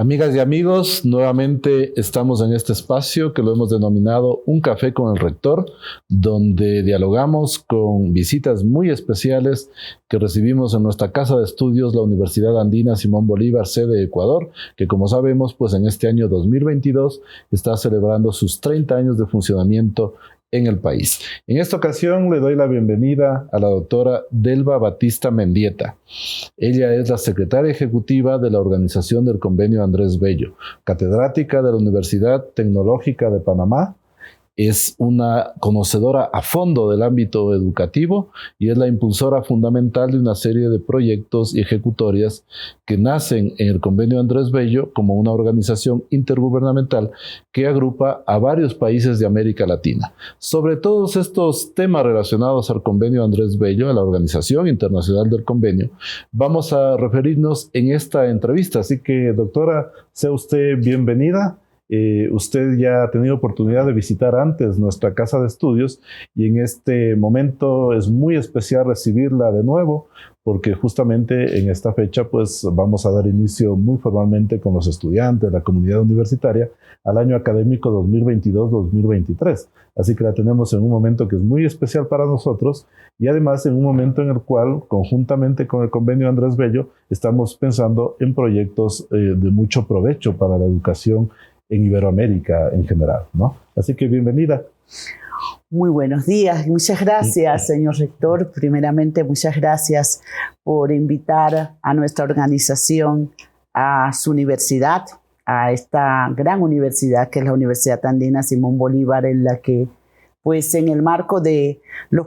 Amigas y amigos, nuevamente estamos en este espacio que lo hemos denominado Un Café con el Rector, donde dialogamos con visitas muy especiales que recibimos en nuestra casa de estudios, la Universidad Andina Simón Bolívar, sede Ecuador, que como sabemos, pues en este año 2022 está celebrando sus 30 años de funcionamiento en el país. En esta ocasión le doy la bienvenida a la doctora Delva Batista Mendieta. Ella es la secretaria ejecutiva de la organización del Convenio Andrés Bello, catedrática de la Universidad Tecnológica de Panamá. Es una conocedora a fondo del ámbito educativo y es la impulsora fundamental de una serie de proyectos y ejecutorias que nacen en el Convenio Andrés Bello como una organización intergubernamental que agrupa a varios países de América Latina. Sobre todos estos temas relacionados al Convenio Andrés Bello, a la Organización Internacional del Convenio, vamos a referirnos en esta entrevista. Así que, doctora, sea usted bienvenida. Usted ya ha tenido oportunidad de visitar antes nuestra casa de estudios y en este momento es muy especial recibirla de nuevo porque justamente en esta fecha pues vamos a dar inicio muy formalmente con los estudiantes, la comunidad universitaria, al año académico 2022-2023. Así que la tenemos en un momento que es muy especial para nosotros y además en un momento en el cual, conjuntamente con el Convenio Andrés Bello, estamos pensando en proyectos de mucho provecho para la educación en Iberoamérica en general, ¿no? Así que bienvenida. Muy buenos días. Muchas gracias, señor rector. Primeramente, muchas gracias por invitar a nuestra organización a su universidad, a esta gran universidad que es la Universidad Andina Simón Bolívar, en la que, pues, en el marco de los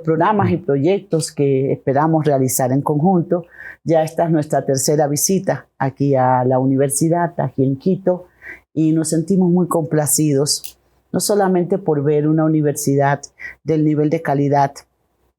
programas y proyectos que esperamos realizar en conjunto, ya esta es nuestra tercera visita aquí a la universidad, aquí en Quito, y nos sentimos muy complacidos, no solamente por ver una universidad del nivel de calidad,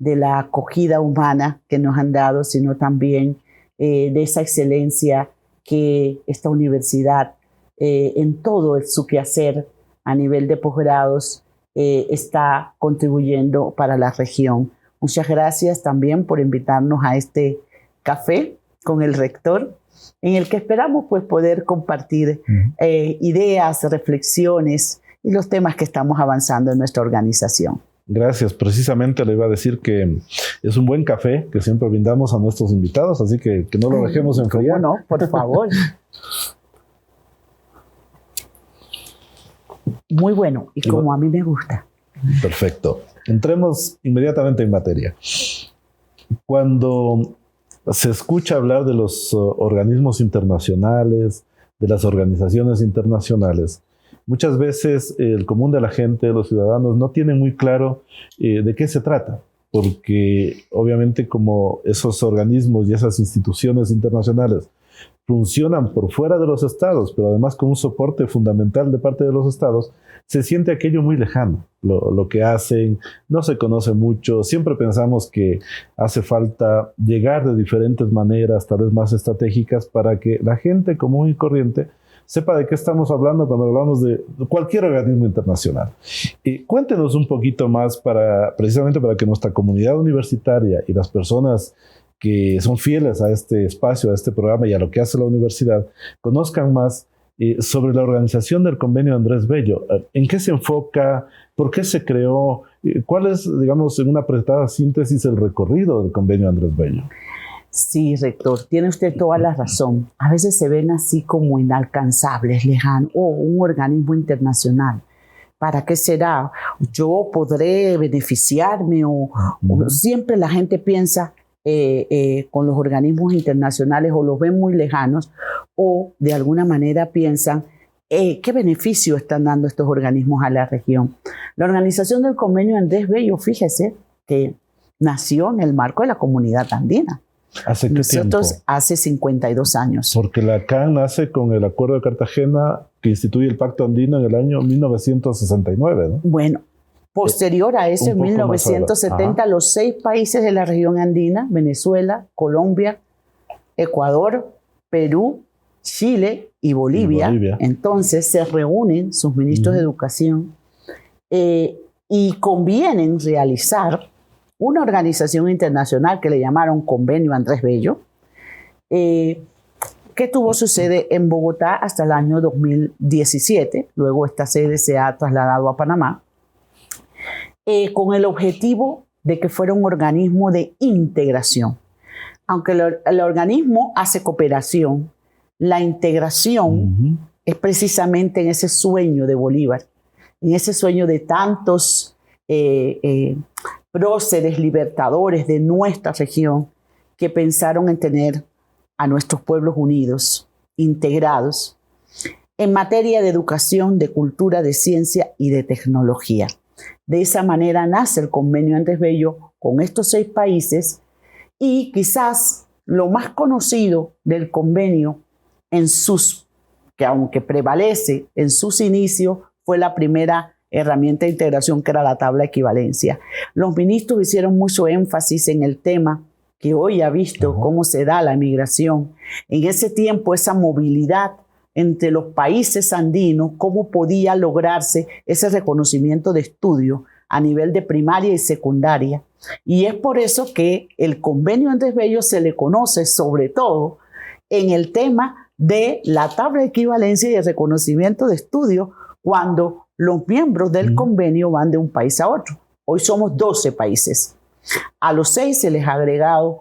de la acogida humana que nos han dado, sino también de esa excelencia que esta universidad en todo su quehacer a nivel de posgrados está contribuyendo para la región. Muchas gracias también por invitarnos a este café con el rector, en el que esperamos pues, poder compartir ideas, reflexiones y los temas que estamos avanzando en nuestra organización. Gracias. Precisamente le iba a decir que es un buen café que siempre brindamos a nuestros invitados, así que no lo dejemos enfriar. ¿Cómo no? Por favor. Muy bueno, y como a mí me gusta. Perfecto. Entremos inmediatamente en materia. Cuando se escucha hablar de los organismos internacionales, de las organizaciones internacionales, muchas veces el común de la gente, los ciudadanos, no tienen muy claro de qué se trata, porque obviamente como esos organismos y esas instituciones internacionales funcionan por fuera de los estados, pero además con un soporte fundamental de parte de los estados, se siente aquello muy lejano. Lo que hacen no se conoce mucho. Siempre pensamos que hace falta llegar de diferentes maneras, tal vez más estratégicas, para que la gente común y corriente sepa de qué estamos hablando cuando hablamos de cualquier organismo internacional. Cuéntenos un poquito más precisamente para que nuestra comunidad universitaria y las personas que son fieles a este espacio, a este programa y a lo que hace la universidad, conozcan más sobre la organización del Convenio Andrés Bello. ¿En qué se enfoca? ¿Por qué se creó? ¿Cuál es, digamos, en una apretada síntesis, el recorrido del Convenio Andrés Bello? Sí, rector, tiene usted toda la razón. A veces se ven así como inalcanzables, lejanos, o un organismo internacional. ¿Para qué será? ¿Yo podré beneficiarme? O siempre la gente piensa con los organismos internacionales o los ven muy lejanos o de alguna manera piensan qué beneficio están dando estos organismos a la región. La organización del Convenio Andrés Bello, fíjese que nació en el marco de la comunidad andina. ¿Hace qué Nosotros tiempo? hace 52 años. Porque la CAN nace con el Acuerdo de Cartagena que instituye el Pacto Andino en el año 1969, ¿no? Bueno, posterior a eso, en 1970, los 6 países de la región andina, Venezuela, Colombia, Ecuador, Perú, Chile y Bolivia, entonces se reúnen sus ministros de educación y convienen realizar una organización internacional que le llamaron Convenio Andrés Bello, que que tuvo su sede en Bogotá hasta el año 2017. Luego esta sede se ha trasladado a Panamá, con el objetivo de que fuera un organismo de integración. Aunque el organismo hace cooperación, la integración es precisamente en ese sueño de Bolívar, en ese sueño de tantos próceres libertadores de nuestra región que pensaron en tener a nuestros pueblos unidos, integrados, en materia de educación, de cultura, de ciencia y de tecnología. De esa manera nace el Convenio Andrés Bello con estos 6 países, y quizás lo más conocido del convenio, que aunque prevalece en sus inicios, fue la primera herramienta de integración, que era la tabla de equivalencia. Los ministros hicieron mucho énfasis en el tema, que hoy ha visto cómo se da la migración. En ese tiempo, esa movilidad entre los países andinos, cómo podía lograrse ese reconocimiento de estudio a nivel de primaria y secundaria. Y es por eso que el Convenio Andrés Bello se le conoce sobre todo en el tema de la tabla de equivalencia y el reconocimiento de estudio, cuando los miembros del convenio van de un país a otro. Hoy somos 12 países. A los 6 se les ha agregado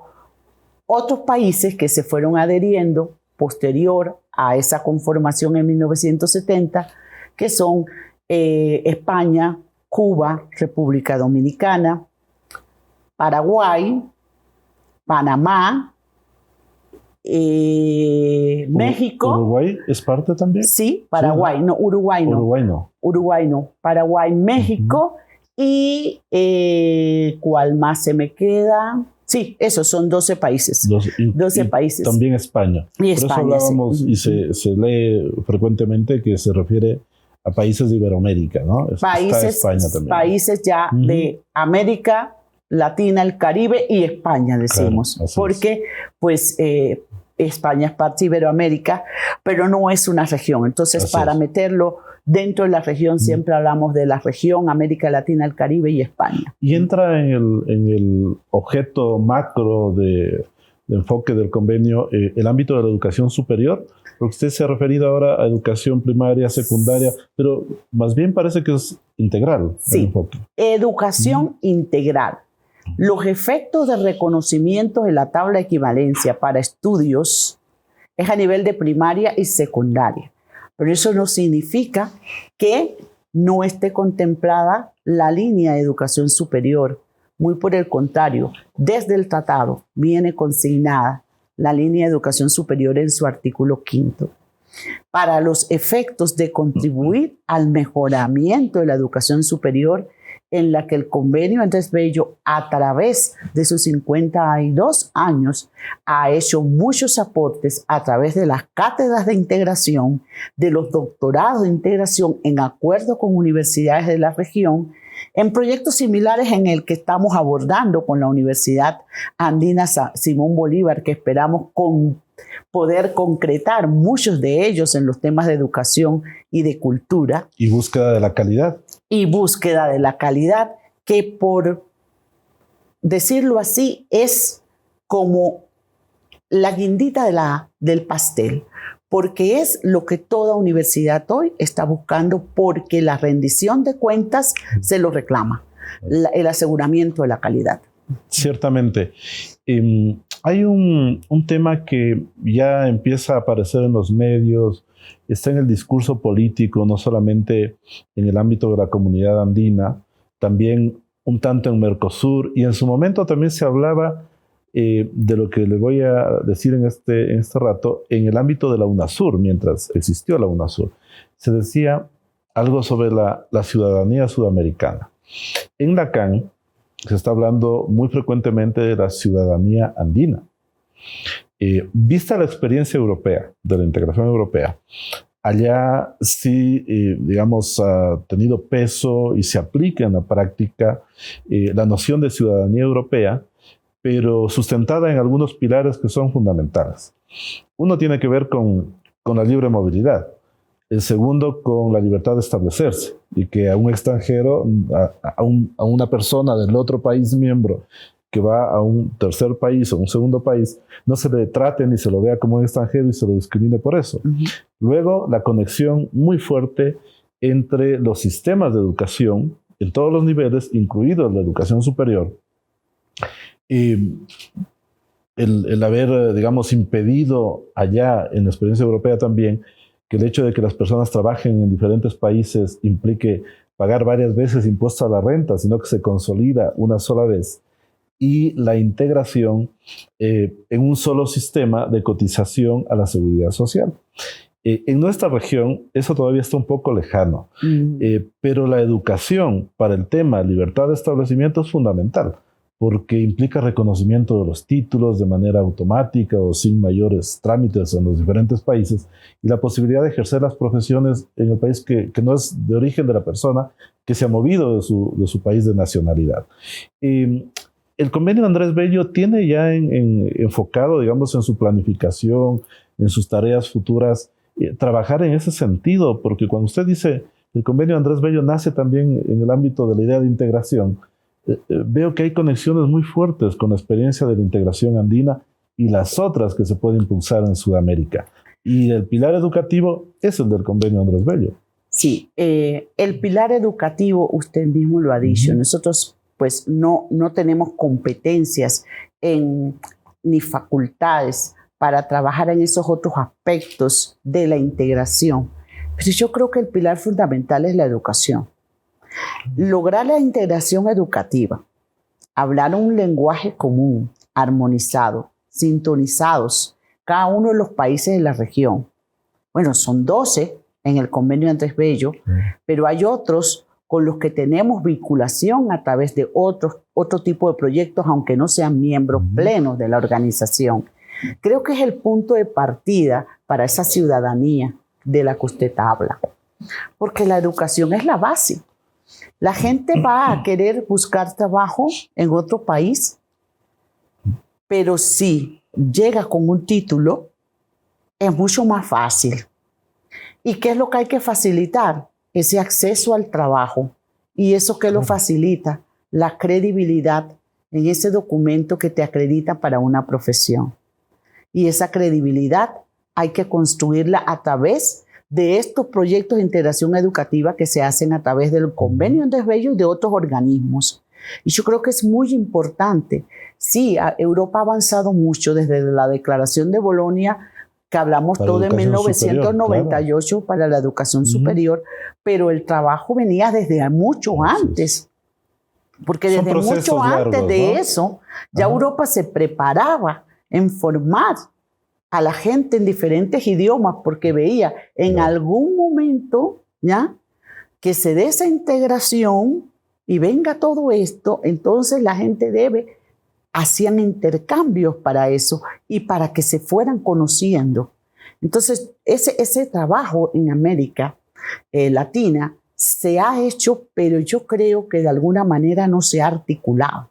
otros países que se fueron adheriendo posterior a esa conformación en 1970, que son España, Cuba, República Dominicana, Paraguay, Panamá, México. ¿Uruguay es parte también? Sí, Paraguay, sí. No, Uruguay no. Uruguay no. Uruguay no. Paraguay, México y ¿cuál más se me queda? Sí, esos son 12 países. 12 países. También España. Y Por España, eso hablábamos, sí. Y se lee frecuentemente que se refiere a países de Iberoamérica, ¿no? Países, está España también. Países ya de América Latina, el Caribe y España, decimos. Claro, porque, pues, España es parte de Iberoamérica, pero no es una región. Entonces, así para meterlo dentro de la región, siempre hablamos de la región, América Latina, el Caribe y España. Y entra en el objeto macro de enfoque del convenio, el ámbito de la educación superior, porque usted se ha referido ahora a educación primaria, secundaria, pero más bien parece que es integral. Sí, el enfoque. Educación integral. Los efectos de reconocimiento de la tabla de equivalencia para estudios es a nivel de primaria y secundaria. Pero eso no significa que no esté contemplada la línea de educación superior. Muy por el contrario, desde el tratado viene consignada la línea de educación superior en su artículo 5, para los efectos de contribuir al mejoramiento de la educación superior, en la que el Convenio Andrés Bello, a través de sus 52 años, ha hecho muchos aportes a través de las cátedras de integración, de los doctorados de integración, en acuerdo con universidades de la región, en proyectos similares en el que estamos abordando con la Universidad Andina Simón Bolívar, que esperamos poder concretar muchos de ellos en los temas de educación y de cultura. Y búsqueda de la calidad. Y búsqueda de la calidad, que por decirlo así es como la guindita del pastel, porque es lo que toda universidad hoy está buscando, porque la rendición de cuentas se lo reclama, el aseguramiento de la calidad. Ciertamente. Hay un tema que ya empieza a aparecer en los medios, está en el discurso político, no solamente en el ámbito de la comunidad andina, también un tanto en Mercosur, y en su momento también se hablaba de lo que le voy a decir en este rato, en el ámbito de la UNASUR, mientras existió la UNASUR. Se decía algo sobre la ciudadanía sudamericana. En Lacan se está hablando muy frecuentemente de la ciudadanía andina. Vista la experiencia europea, de la integración europea, allá sí, digamos, ha tenido peso y se aplica en la práctica la noción de ciudadanía europea, pero sustentada en algunos pilares que son fundamentales. Uno tiene que ver con la libre movilidad. El segundo, con la libertad de establecerse, y que a un extranjero, a una persona del otro país miembro que va a un tercer país o un segundo país no se le trate ni se lo vea como un extranjero y se lo discrimine por eso. Luego, la conexión muy fuerte entre los sistemas de educación en todos los niveles, incluido la educación superior, y el haber, digamos, impedido allá en la experiencia europea también que el hecho de que las personas trabajen en diferentes países implique pagar varias veces impuestos a la renta, sino que se consolida una sola vez, y la integración en un solo sistema de cotización a la seguridad social. En nuestra región eso todavía está un poco lejano, pero la educación para el tema libertad de establecimiento es fundamental, porque implica reconocimiento de los títulos de manera automática o sin mayores trámites en los diferentes países, y la posibilidad de ejercer las profesiones en el país que no es de origen de la persona, que se ha movido de su país de nacionalidad. El convenio Andrés Bello tiene ya enfocado, digamos, en su planificación, en sus tareas futuras, trabajar en ese sentido, porque cuando usted dice el convenio Andrés Bello nace también en el ámbito de la idea de integración, veo que hay conexiones muy fuertes con la experiencia de la integración andina y las otras que se pueden impulsar en Sudamérica. Y el pilar educativo es el del convenio Andrés Bello. Sí, el pilar educativo, usted mismo lo ha dicho, nosotros pues no tenemos competencias ni facultades para trabajar en esos otros aspectos de la integración. Pero yo creo que el pilar fundamental es la educación. Lograr la integración educativa, hablar un lenguaje común, armonizado, sintonizados, cada uno de los países de la región. Bueno, son 12 en el convenio Andrés Bello, pero hay otros con los que tenemos vinculación a través de otro tipo de proyectos, aunque no sean miembros plenos de la organización. Creo que es el punto de partida para esa ciudadanía de la que usted habla, porque la educación es la base. La gente va a querer buscar trabajo en otro país, pero si llega con un título, es mucho más fácil. ¿Y qué es lo que hay que facilitar? Ese acceso al trabajo. ¿Y eso qué lo facilita? La credibilidad en ese documento que te acredita para una profesión. Y esa credibilidad hay que construirla a través de estos proyectos de integración educativa que se hacen a través del convenio Andrés Bello y de otros organismos. Y yo creo que es muy importante. Sí, Europa ha avanzado mucho desde la Declaración de Bolonia, que hablamos todo en 1998 superior, claro, para la educación superior, pero el trabajo venía desde mucho antes. Porque desde mucho antes de eso, ya Europa se preparaba en formar a la gente en diferentes idiomas, porque veía en algún momento ya que se dé esa integración y venga todo esto, entonces la gente hacían intercambios para eso y para que se fueran conociendo. Entonces ese trabajo en América Latina se ha hecho, pero yo creo que de alguna manera no se ha articulado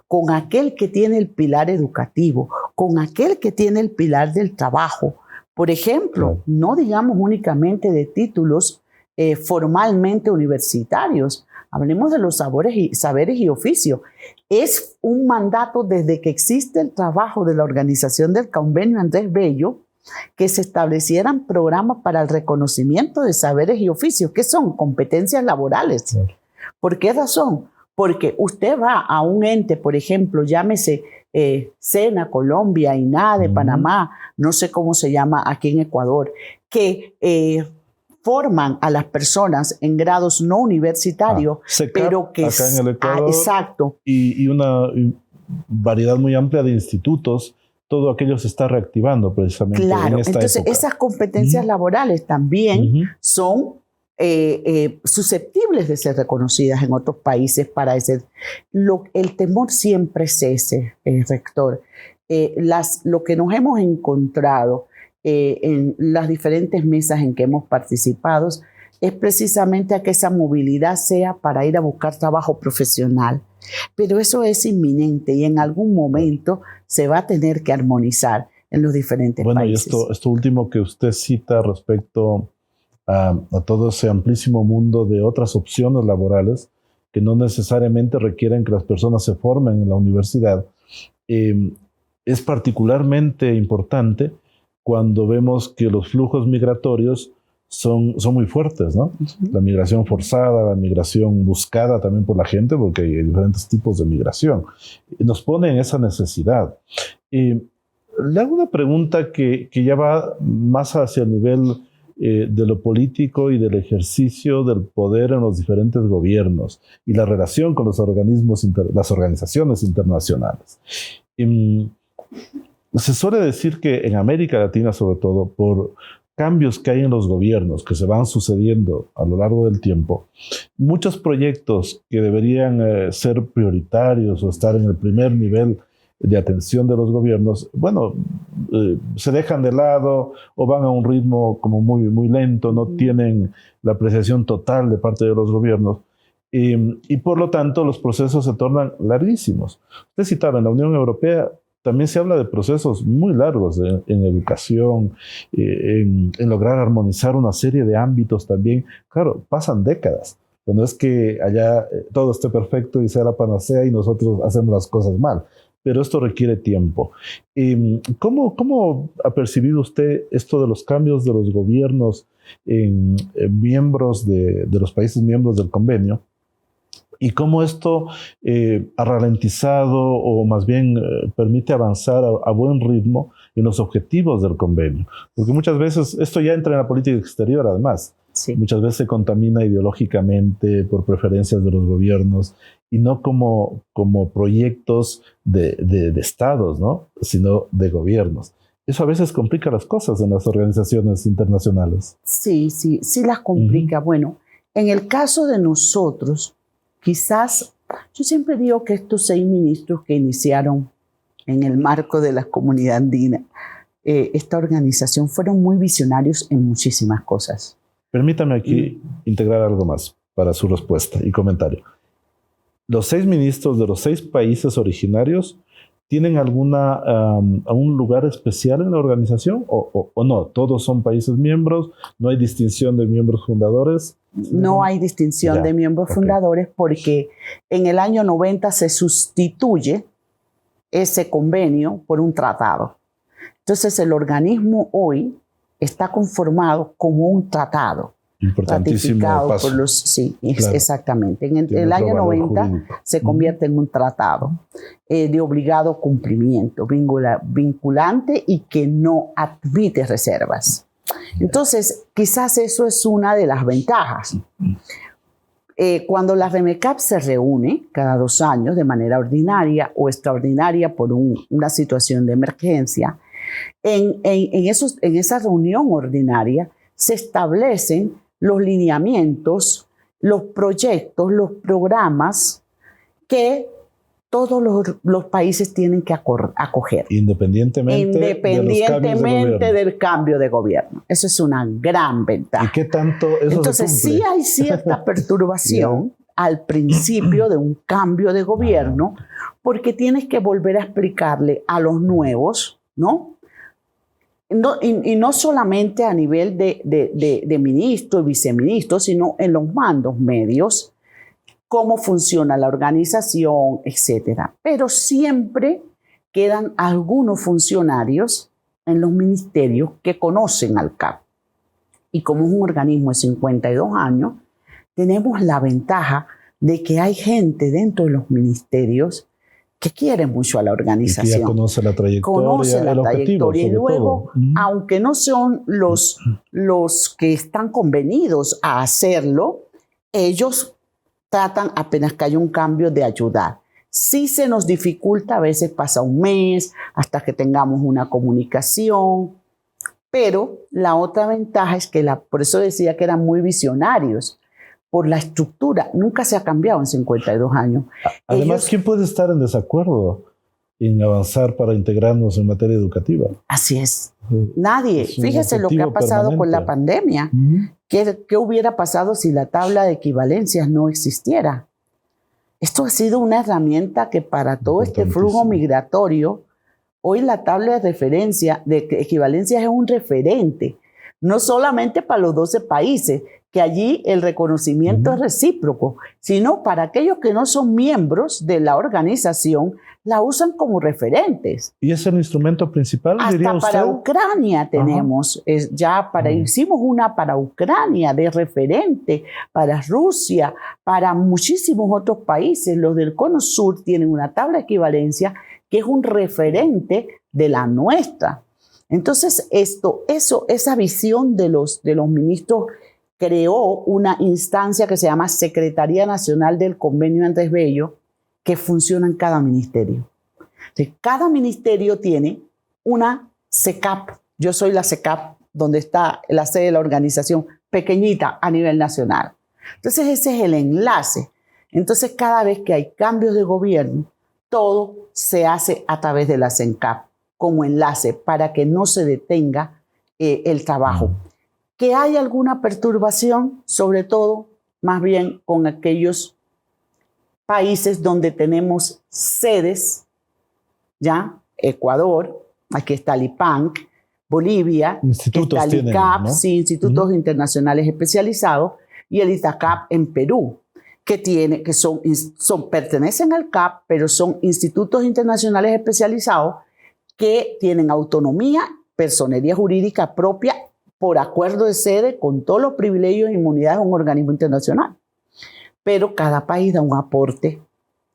con aquel que tiene el pilar educativo, con aquel que tiene el pilar del trabajo. Por ejemplo, no digamos únicamente de títulos formalmente universitarios, hablemos de los saberes y oficios. Es un mandato desde que existe el trabajo de la organización del convenio Andrés Bello que se establecieran programas para el reconocimiento de saberes y oficios, que son competencias laborales. ¿Por qué razón? Porque usted va a un ente, por ejemplo, llámese SENA, Colombia, INADE, Panamá, no sé cómo se llama aquí en Ecuador, que forman a las personas en grados no universitarios, pero que acá en el Ecuador, exacto. Y una variedad muy amplia de institutos. Todo aquello se está reactivando precisamente en esta entonces época. Esas competencias laborales también son susceptibles de ser reconocidas en otros países para ese. El temor siempre es ese, rector. Lo que nos hemos encontrado en las diferentes mesas en que hemos participado es precisamente a que esa movilidad sea para ir a buscar trabajo profesional. Pero eso es inminente y en algún momento se va a tener que armonizar en los diferentes países. Bueno, y esto último que usted cita respecto a todo ese amplísimo mundo de otras opciones laborales, que no necesariamente requieren que las personas se formen en la universidad, es particularmente importante cuando vemos que los flujos migratorios son muy fuertes, ¿no? La migración forzada, la migración buscada también por la gente, porque hay diferentes tipos de migración. Nos pone en esa necesidad. Le hago una pregunta que ya va más hacia el nivel de lo político y del ejercicio del poder en los diferentes gobiernos y la relación con los organismos, las organizaciones internacionales. Se suele decir que en América Latina, sobre todo, por cambios que hay en los gobiernos que se van sucediendo a lo largo del tiempo, muchos proyectos que deberían ser prioritarios o estar en el primer nivel de atención de los gobiernos, bueno, se dejan de lado o van a un ritmo como muy lento, no tienen la apreciación total de parte de los gobiernos y por lo tanto los procesos se tornan larguísimos. Usted citaba, en la Unión Europea también se habla de procesos muy largos en educación, en lograr armonizar una serie de ámbitos también. Claro, pasan décadas. No es que allá todo esté perfecto y sea la panacea y nosotros hacemos las cosas mal, pero esto requiere tiempo. ¿Cómo ha percibido usted esto de los cambios de los gobiernos en miembros de los países miembros del convenio? Y cómo esto ha ralentizado o más bien permite avanzar a buen ritmo en los objetivos del convenio. Porque muchas veces esto ya entra en la política exterior, además. Sí. Muchas veces se contamina ideológicamente por preferencias de los gobiernos y no como proyectos de estados, ¿no? Sino de gobiernos. Eso a veces complica las cosas en las organizaciones internacionales. Sí las complica. Bueno, en el caso de nosotros, quizás, yo siempre digo que estos 6 ministros que iniciaron en el marco de la comunidad andina, esta organización, fueron muy visionarios en muchísimas cosas. Permítame aquí integrar algo más para su respuesta y comentario. ¿Los 6 ministros de los 6 países originarios tienen algún lugar especial en la organización o no? ¿Todos son países miembros? ¿No hay distinción de miembros fundadores? No hay distinción de miembros fundadores porque en el año 90 se sustituye ese convenio por un tratado. Entonces el organismo hoy está conformado como un tratado. Importantísimo paso. Por los, sí, claro. Exactamente. En el año 90 jurídico. Se convierte en un tratado de obligado cumplimiento, vinculante y que no admite reservas. Entonces, quizás eso es una de las ventajas. Cuando la REMECAP se reúne cada 2 años de manera ordinaria o extraordinaria por una situación de emergencia, en esa reunión ordinaria se establecen los lineamientos, los proyectos, los programas que todos los países tienen que acoger. Independientemente del cambio de gobierno. Eso es una gran ventaja. ¿Y qué tanto eso Entonces, se cumple? sí hay cierta perturbación al principio de un cambio de gobierno, porque tienes que volver a explicarle a los nuevos, ¿no? Y no solamente a nivel de ministro y viceministro, sino en los mandos medios, cómo funciona la organización, etc. Pero siempre quedan algunos funcionarios en los ministerios que conocen al CAP. Y como es un organismo de 52 años, tenemos la ventaja de que hay gente dentro de los ministerios que quiere mucho a la organización. Y que ya conoce la trayectoria. Y luego, aunque no son los que están convenidos a hacerlo, ellos tratan apenas que haya un cambio de ayudar. Sí se nos dificulta, a veces pasa un mes hasta que tengamos una comunicación, pero la otra ventaja es que, por eso decía que eran muy visionarios, por la estructura, nunca se ha cambiado en 52 años. Además, ¿quién puede estar en desacuerdo en avanzar para integrarnos en materia educativa? Así es. Nadie. Fíjese lo que ha pasado permanente con la pandemia. ¿Qué hubiera pasado si la tabla de equivalencias no existiera? Esto ha sido una herramienta que para todo este flujo migratorio, hoy la tabla de referencia de equivalencias es un referente, no solamente para los 12 países, que allí el reconocimiento es recíproco, sino para aquellos que no son miembros de la organización, la usan como referentes. ¿Y es el instrumento principal, diría usted? Hasta para Ucrania tenemos, hicimos una para Ucrania de referente, para Rusia, para muchísimos otros países. Los del Cono Sur tienen una tabla de equivalencia que es un referente de la nuestra. Entonces, esa visión de los ministros creó una instancia que se llama Secretaría Nacional del Convenio Andrés Bello, que funciona en cada ministerio. Entonces, cada ministerio tiene una SECAP. Yo soy la SECAP, donde está la sede de la organización, pequeñita a nivel nacional. Entonces, ese es el enlace. Entonces, cada vez que hay cambios de gobierno, todo se hace a través de la SENCAP como enlace para que no se detenga el trabajo. Que hay alguna perturbación, sobre todo, más bien con aquellos países donde tenemos sedes, ¿ya? Ecuador, aquí está el IPANC, Bolivia, institutos está el ICAP, ¿no? Sí, institutos internacionales especializados, y el ITACAP en Perú, que pertenecen al CAP, pero son institutos internacionales especializados que tienen autonomía, personería jurídica propia, por acuerdo de sede, con todos los privilegios e inmunidades de un organismo internacional. Pero cada país da un aporte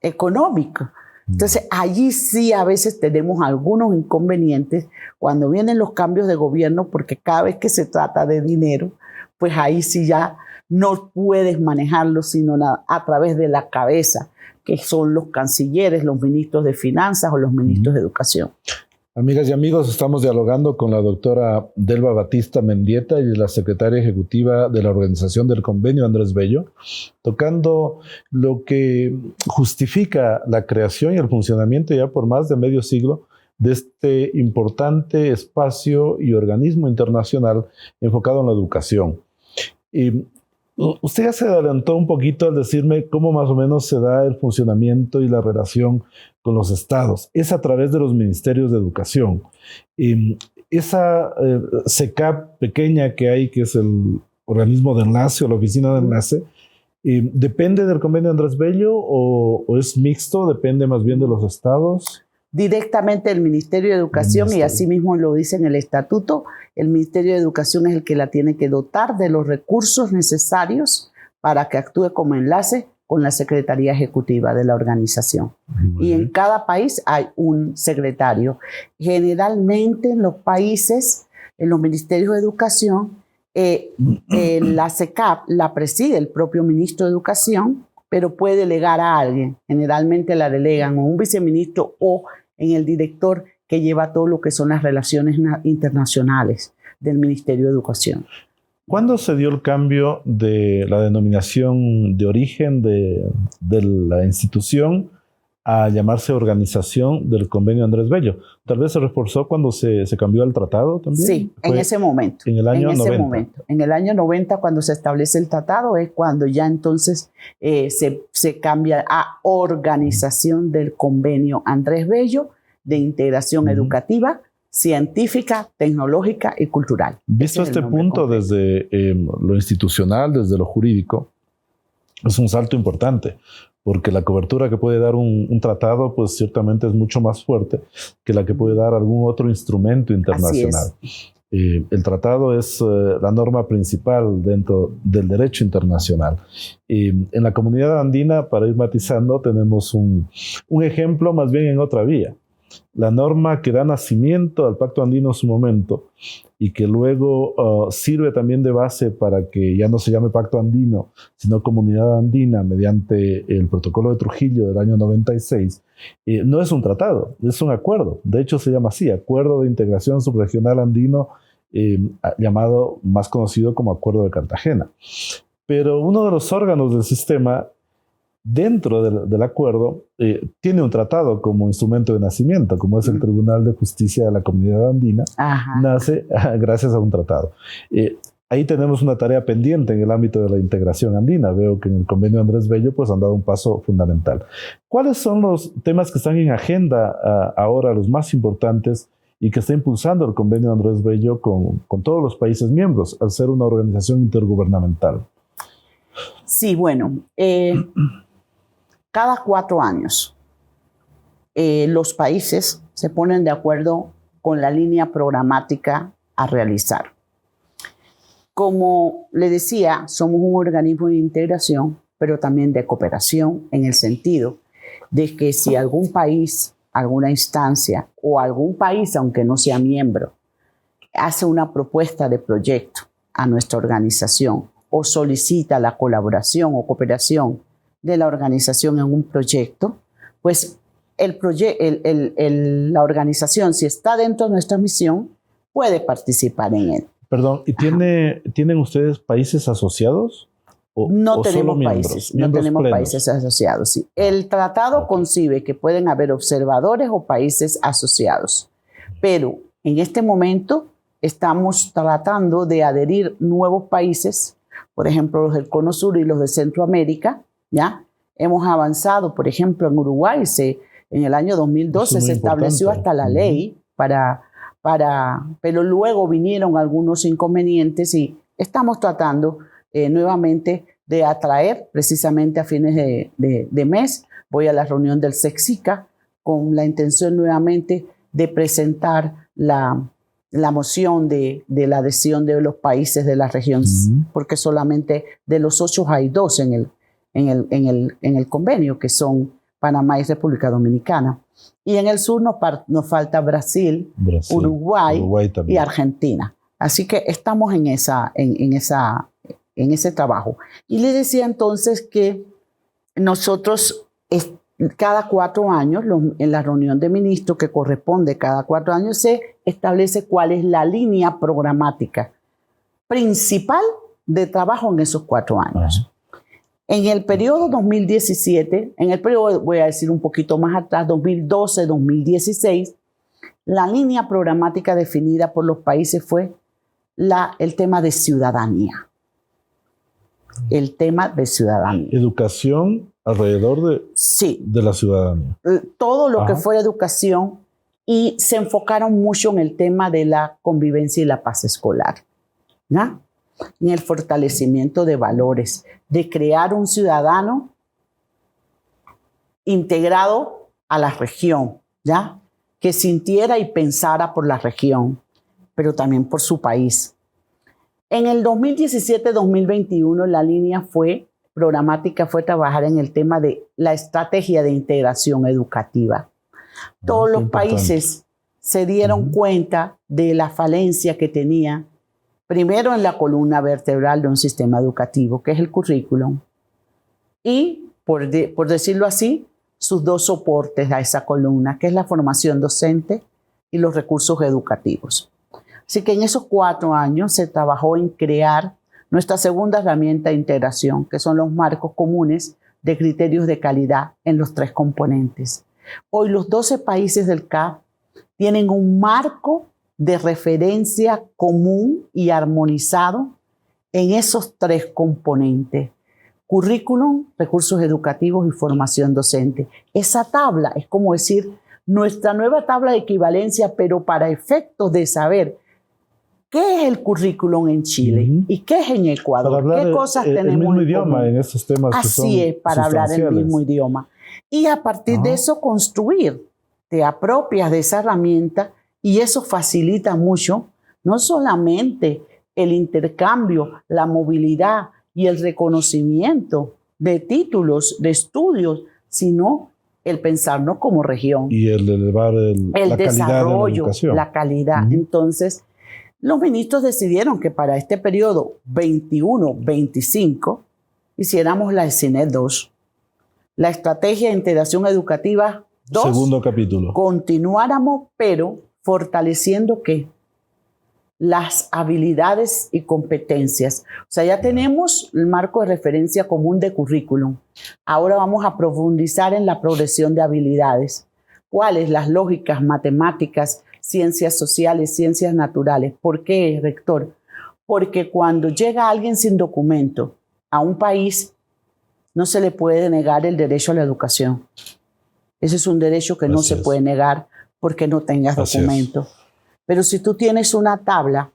económico. Entonces, allí sí a veces tenemos algunos inconvenientes cuando vienen los cambios de gobierno, porque cada vez que se trata de dinero, pues ahí sí ya no puedes manejarlo sino a través de la cabeza, que son los cancilleres, los ministros de Finanzas o los ministros de Educación. Amigas y amigos, estamos dialogando con la doctora Delva Batista Mendieta, y la secretaria ejecutiva de la Organización del Convenio Andrés Bello, tocando lo que justifica la creación y el funcionamiento ya por más de medio siglo de este importante espacio y organismo internacional enfocado en la educación. Y usted ya se adelantó un poquito al decirme cómo más o menos se da el funcionamiento y la relación con los estados. Es a través de los ministerios de educación. Esa SECAP pequeña que hay, que es el organismo de enlace o la oficina de enlace, ¿depende del convenio Andrés Bello o es mixto? ¿Depende más bien de los estados? Directamente del Ministerio de Educación, y así mismo lo dice en el estatuto, el Ministerio de Educación es el que la tiene que dotar de los recursos necesarios para que actúe como enlace con la Secretaría Ejecutiva de la organización. Y en cada país hay un secretario. Generalmente en los países, en los ministerios de educación, la SECAP la preside el propio ministro de Educación, pero puede delegar a alguien. Generalmente la delegan a un viceministro o en el director que lleva todo lo que son las relaciones internacionales del Ministerio de Educación. ¿Cuándo se dio el cambio de la denominación de origen de la institución a llamarse Organización del Convenio Andrés Bello? Tal vez se reforzó cuando se cambió el tratado también. Sí, en ese momento. En el año 90. En el año 90, cuando se establece el tratado, es cuando ya entonces se cambia a Organización del Convenio Andrés Bello de Integración Educativa, Científica, Tecnológica y Cultural. Visto este punto desde lo institucional, desde lo jurídico, es un salto importante, porque la cobertura que puede dar un tratado, pues ciertamente es mucho más fuerte que la que puede dar algún otro instrumento internacional. El tratado es la norma principal dentro del derecho internacional. En la comunidad andina, para ir matizando, tenemos un ejemplo más bien en otra vía. La norma que da nacimiento al Pacto Andino en su momento y que luego sirve también de base para que ya no se llame Pacto Andino, sino Comunidad Andina mediante el Protocolo de Trujillo del año 96, no es un tratado, es un acuerdo. De hecho se llama así, Acuerdo de Integración Subregional Andino, llamado más conocido como Acuerdo de Cartagena. Pero uno de los órganos del sistema dentro del acuerdo tiene un tratado como instrumento de nacimiento, como es el Tribunal de Justicia de la Comunidad Andina. Ajá. Nace gracias a un tratado. Ahí tenemos una tarea pendiente en el ámbito de la integración andina. Veo que en el convenio Andrés Bello pues han dado un paso fundamental. ¿Cuáles son los temas que están en agenda ahora, los más importantes y que está impulsando el convenio Andrés Bello con todos los países miembros, al ser una organización intergubernamental. Sí, bueno, cada 4 años los países se ponen de acuerdo con la línea programática a realizar. Como le decía, somos un organismo de integración, pero también de cooperación, en el sentido de que si algún país, alguna instancia o algún país, aunque no sea miembro, hace una propuesta de proyecto a nuestra organización o solicita la colaboración o cooperación de la organización en un proyecto, pues la organización, si está dentro de nuestra misión, puede participar en él. Perdón, ¿y tienen ustedes países asociados? No tenemos países, no tenemos países asociados. Sí. El tratado concibe que pueden haber observadores o países asociados, pero en este momento estamos tratando de adherir nuevos países, por ejemplo, los del Cono Sur y los de Centroamérica, ¿ya? Hemos avanzado, por ejemplo, en Uruguay, en el año 2012 se estableció hasta la ley pero luego vinieron algunos inconvenientes y estamos tratando nuevamente de atraer precisamente a fines de mes. Voy a la reunión del SEXICA con la intención nuevamente de presentar la moción de la adhesión de los países de la región, porque solamente de los 8 hay 2 en el convenio, que son Panamá y República Dominicana. Y en el sur nos falta Brasil, Uruguay y Argentina. Así que estamos en ese trabajo. Y le decía entonces que nosotros cada 4 años, en la reunión de ministros que corresponde cada 4 años, se establece cuál es la línea programática principal de trabajo en esos 4 años. Ajá. En el periodo 2017, en el periodo, voy a decir un poquito más atrás, 2012-2016, la línea programática definida por los países fue el tema de ciudadanía. El tema de ciudadanía. Educación alrededor de la ciudadanía. Todo lo que fuera educación, y se enfocaron mucho en el tema de la convivencia y la paz escolar, ¿no? En el fortalecimiento de valores, de crear un ciudadano integrado a la región, ¿ya? Que sintiera y pensara por la región, pero también por su país. En el 2017-2021 la línea programática fue trabajar en el tema de la estrategia de integración educativa. Todos los países se dieron cuenta de la falencia que tenía, primero en la columna vertebral de un sistema educativo, que es el currículum, y, por decirlo así, sus 2 soportes a esa columna, que es la formación docente y los recursos educativos. Así que en esos 4 años se trabajó en crear nuestra segunda herramienta de integración, que son los marcos comunes de criterios de calidad en los 3 componentes. Hoy los 12 países del CAP tienen un marco de referencia común y armonizado en esos 3 componentes: currículum, recursos educativos y formación docente. Esa tabla es como decir nuestra nueva tabla de equivalencia, pero para efectos de saber qué es el currículum en Chile y qué es en Ecuador, qué cosas tenemos el mismo en idioma común. En estos temas. Así es, para hablar el mismo idioma. Y a partir de eso construir, te apropias de esa herramienta. Y eso facilita mucho, no solamente el intercambio, la movilidad y el reconocimiento de títulos, de estudios, sino el pensarnos como región. Y el elevar la desarrollo, calidad de la calidad. Entonces, los ministros decidieron que para este periodo 21-25 hiciéramos la SINED 2, la Estrategia de Integración Educativa 2. Segundo capítulo. Continuáramos, pero fortaleciendo ¿qué? Las habilidades y competencias. O sea, ya tenemos el marco de referencia común de currículum. Ahora vamos a profundizar en la progresión de habilidades. ¿Cuáles? Las lógicas, matemáticas, ciencias sociales, ciencias naturales. ¿Por qué, rector? Porque cuando llega alguien sin documento a un país, no se le puede negar el derecho a la educación. Ese es un derecho que no se puede negar porque no tengas documento. Pero si tú tienes una tabla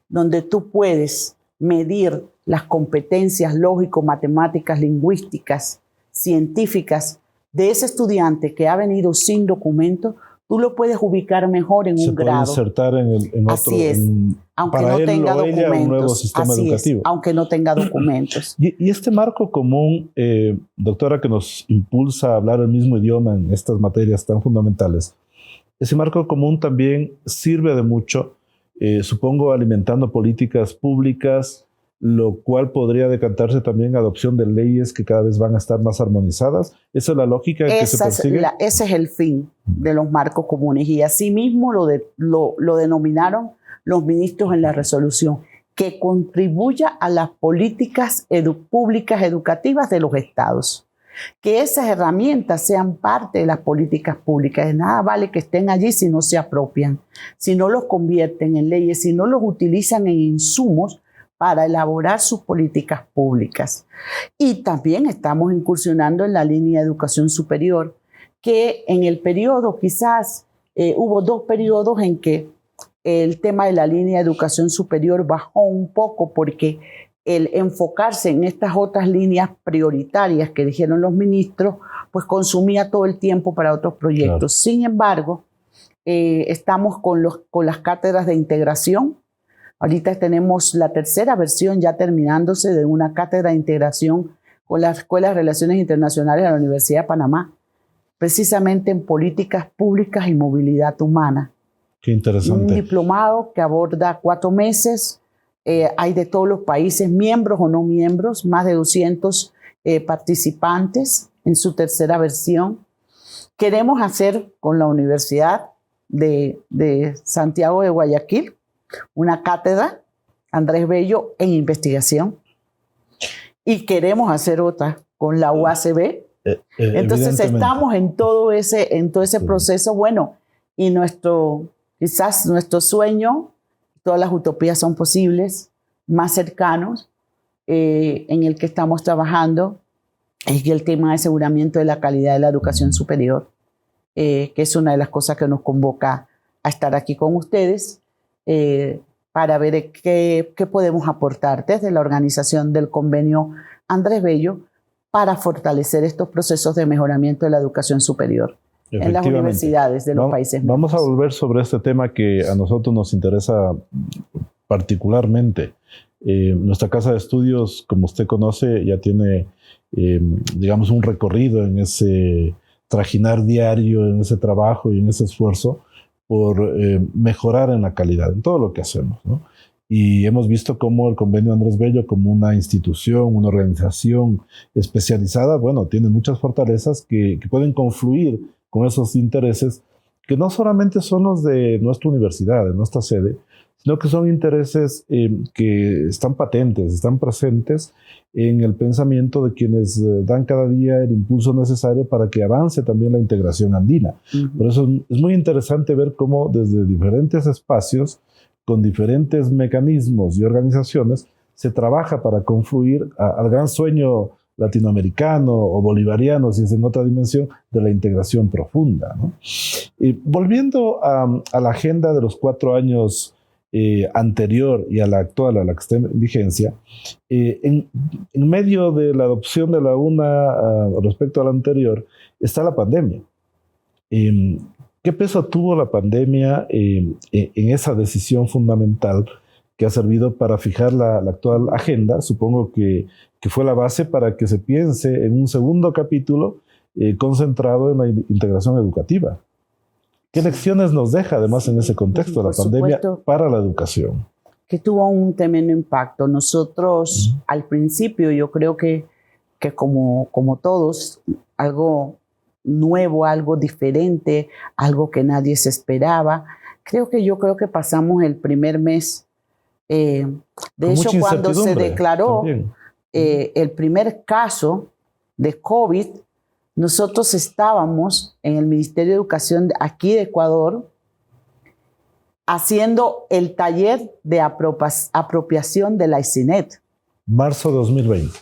donde tú puedes medir las competencias lógico-matemáticas, lingüísticas, científicas de ese estudiante que ha venido sin documento, tú lo puedes ubicar mejor en un grado. Se puede insertar en otro. Así es, aunque para no él tenga o ella, documentos. un nuevo sistema Así educativo. es, aunque no tenga documentos. Y este marco común, doctora, que nos impulsa a hablar el mismo idioma en estas materias tan fundamentales, ese marco común también sirve de mucho, supongo, alimentando políticas públicas, lo cual podría decantarse también a adopción de leyes que cada vez van a estar más armonizadas. ¿Esa es la lógica que se persigue? Ese es el fin de los marcos comunes, y así mismo lo denominaron los ministros en la resolución, que contribuya a las políticas públicas educativas de los estados. Que esas herramientas sean parte de las políticas públicas. De nada vale que estén allí si no se apropian, si no los convierten en leyes, si no los utilizan en insumos para elaborar sus políticas públicas. Y también estamos incursionando en la línea de educación superior, que en el periodo, quizás hubo 2 periodos en que el tema de la línea de educación superior bajó un poco, porque el enfocarse en estas otras líneas prioritarias que dijeron los ministros, pues consumía todo el tiempo para otros proyectos. Claro. Sin embargo, estamos con las cátedras de integración. Ahorita tenemos la 3ª versión ya terminándose de una cátedra de integración con la Escuela de Relaciones Internacionales de la Universidad de Panamá, precisamente en políticas públicas y movilidad humana. Qué interesante. Un diplomado que aborda 4 meses. Hay de todos los países, miembros o no miembros, más de 200 participantes en su 3ª versión. Queremos hacer con la Universidad de Santiago de Guayaquil una cátedra, Andrés Bello, en investigación. Y queremos hacer otra con la UACB. Entonces estamos en todo ese proceso. Bueno, y quizás nuestro sueño, todas las utopías son posibles, más cercanos, en el que estamos trabajando, es el tema de aseguramiento de la calidad de la educación superior, que es una de las cosas que nos convoca a estar aquí con ustedes, para ver qué podemos aportar desde la organización del convenio Andrés Bello para fortalecer estos procesos de mejoramiento de la educación superior en las universidades de los países miembros. Vamos a volver sobre este tema que a nosotros nos interesa particularmente. Nuestra casa de estudios, como usted conoce, ya tiene, digamos, un recorrido en ese trajinar diario, en ese trabajo y en ese esfuerzo por mejorar en la calidad, en todo lo que hacemos, ¿no? Y hemos visto cómo el Convenio Andrés Bello, como una institución, una organización especializada, bueno, tiene muchas fortalezas que pueden confluir con esos intereses, que no solamente son los de nuestra universidad, de nuestra sede, sino que son intereses que están patentes, están presentes en el pensamiento de quienes dan cada día el impulso necesario para que avance también la integración andina. Por eso es muy interesante ver cómo desde diferentes espacios, con diferentes mecanismos y organizaciones, se trabaja para confluir al gran sueño latinoamericano o bolivariano, si es en otra dimensión, de la integración profunda, ¿no? Volviendo a la agenda de los 4 años anterior y a la actual, a la que está en vigencia, en medio de la adopción de la una respecto a la anterior, está la pandemia. ¿Qué peso tuvo la pandemia en esa decisión fundamental que ha servido para fijar la actual agenda? Supongo que fue la base para que se piense en un segundo capítulo concentrado en la integración educativa. ¿Qué lecciones nos deja además en ese contexto la pandemia para la educación? Que tuvo un tremendo impacto. Nosotros al principio, yo creo que como todos, algo nuevo, algo diferente, algo que nadie se esperaba. Yo creo que pasamos el primer mes. De hecho, cuando se declaró el primer caso de COVID, nosotros estábamos en el Ministerio de Educación aquí de Ecuador haciendo el taller de apropiación de la ICINET. Marzo de 2020.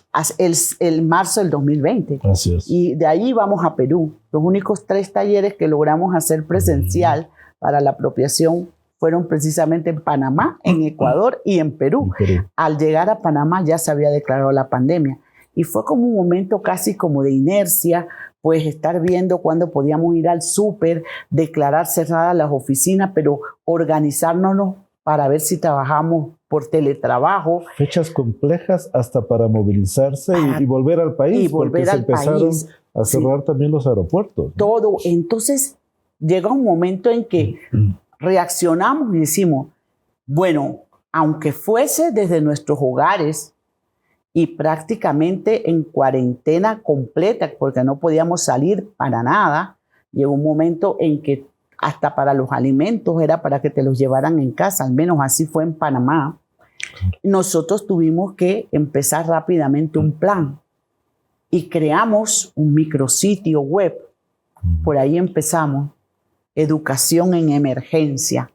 El marzo del 2020. Así es. Y de ahí vamos a Perú. Los únicos 3 talleres que logramos hacer presencial para la apropiación fueron precisamente en Panamá, en Ecuador y en Perú. Al llegar a Panamá ya se había declarado la pandemia. Y fue como un momento casi como de inercia, pues estar viendo cuándo podíamos ir al súper, declarar cerradas las oficinas, pero organizárnoslo para ver si trabajamos por teletrabajo. Fechas complejas hasta para movilizarse y volver al país, y volver porque al se empezaron país. a cerrar también los aeropuertos, ¿no? Todo. Entonces llega un momento en que reaccionamos y decimos, bueno, aunque fuese desde nuestros hogares y prácticamente en cuarentena completa, porque no podíamos salir para nada, llegó un momento en que hasta para los alimentos era para que te los llevaran en casa, al menos así fue en Panamá. Nosotros tuvimos que empezar rápidamente un plan y creamos un micrositio web. Por ahí empezamos, educación en emergencia.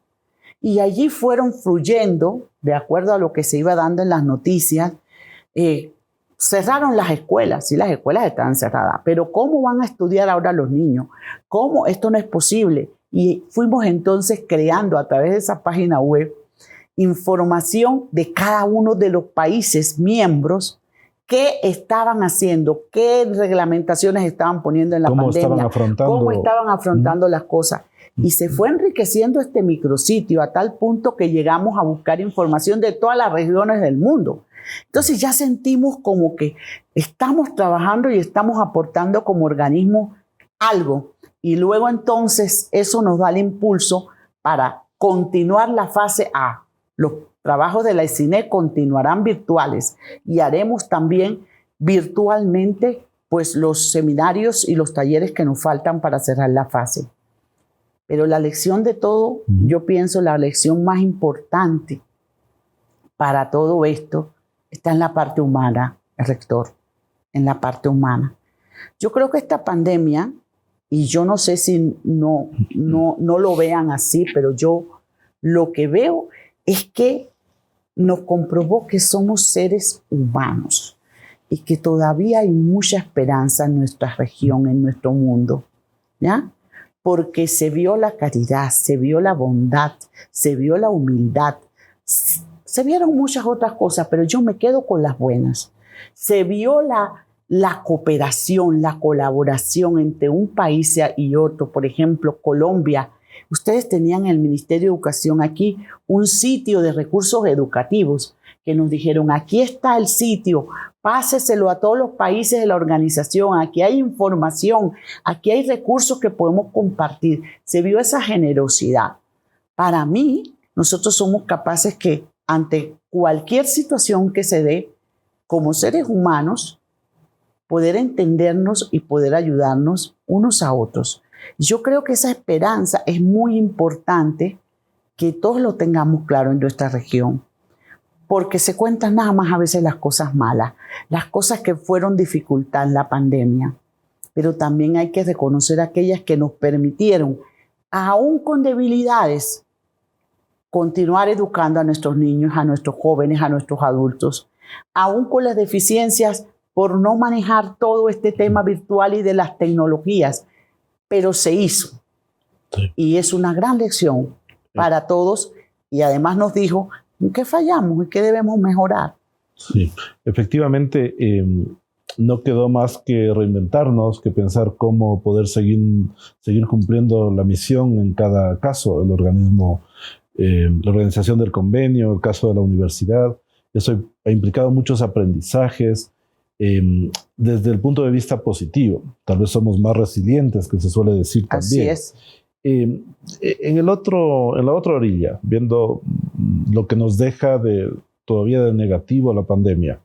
Y allí fueron fluyendo, de acuerdo a lo que se iba dando en las noticias, cerraron las escuelas, sí, las escuelas estaban cerradas, pero ¿cómo van a estudiar ahora los niños? ¿Cómo? Esto no es posible. Y fuimos entonces creando a través de esa página web información de cada uno de los países miembros, qué estaban haciendo, qué reglamentaciones estaban poniendo en la pandemia, cómo estaban afrontando las cosas. Y se fue enriqueciendo este micrositio a tal punto que llegamos a buscar información de todas las regiones del mundo. Entonces ya sentimos como que estamos trabajando y estamos aportando como organismo algo. Y luego entonces eso nos da el impulso para continuar la fase A. Los trabajos de la ICINE continuarán virtuales y haremos también virtualmente pues, los seminarios y los talleres que nos faltan para cerrar la fase. Pero la lección de todo, yo pienso la lección más importante para todo esto está en la parte humana, el rector, en la parte humana. Yo creo que esta pandemia, y yo no sé si no lo vean así, pero yo lo que veo es que nos comprobó que somos seres humanos y que todavía hay mucha esperanza en nuestra región, en nuestro mundo, ¿ya? Porque se vio la caridad, se vio la bondad, se vio la humildad, se vieron muchas otras cosas, pero yo me quedo con las buenas. Se vio la cooperación, la colaboración entre un país y otro. Por ejemplo, Colombia. Ustedes tenían en el Ministerio de Educación aquí un sitio de recursos educativos que nos dijeron, aquí está el sitio, páseselo a todos los países de la organización, aquí hay información, aquí hay recursos que podemos compartir. Se vio esa generosidad. Para mí, nosotros somos capaces que ante cualquier situación que se dé, como seres humanos, poder entendernos y poder ayudarnos unos a otros. Yo creo que esa esperanza es muy importante que todos lo tengamos claro en nuestra región, porque se cuentan nada más a veces las cosas malas, las cosas que fueron dificultad en la pandemia, pero también hay que reconocer aquellas que nos permitieron, aún con debilidades, continuar educando a nuestros niños, a nuestros jóvenes, a nuestros adultos, aún con las deficiencias por no manejar todo este tema virtual y de las tecnologías, pero se hizo. Sí. Y es una gran lección para todos y además nos dijo en qué fallamos y qué debemos mejorar. Sí, efectivamente no quedó más que reinventarnos, que pensar cómo poder seguir cumpliendo la misión en cada caso, el organismo, la organización del convenio, el caso de la universidad. Eso ha implicado muchos aprendizajes, desde el punto de vista positivo. Tal vez somos más resilientes, que se suele decir también. Así es. En la otra orilla, viendo lo que nos deja todavía de negativo la pandemia,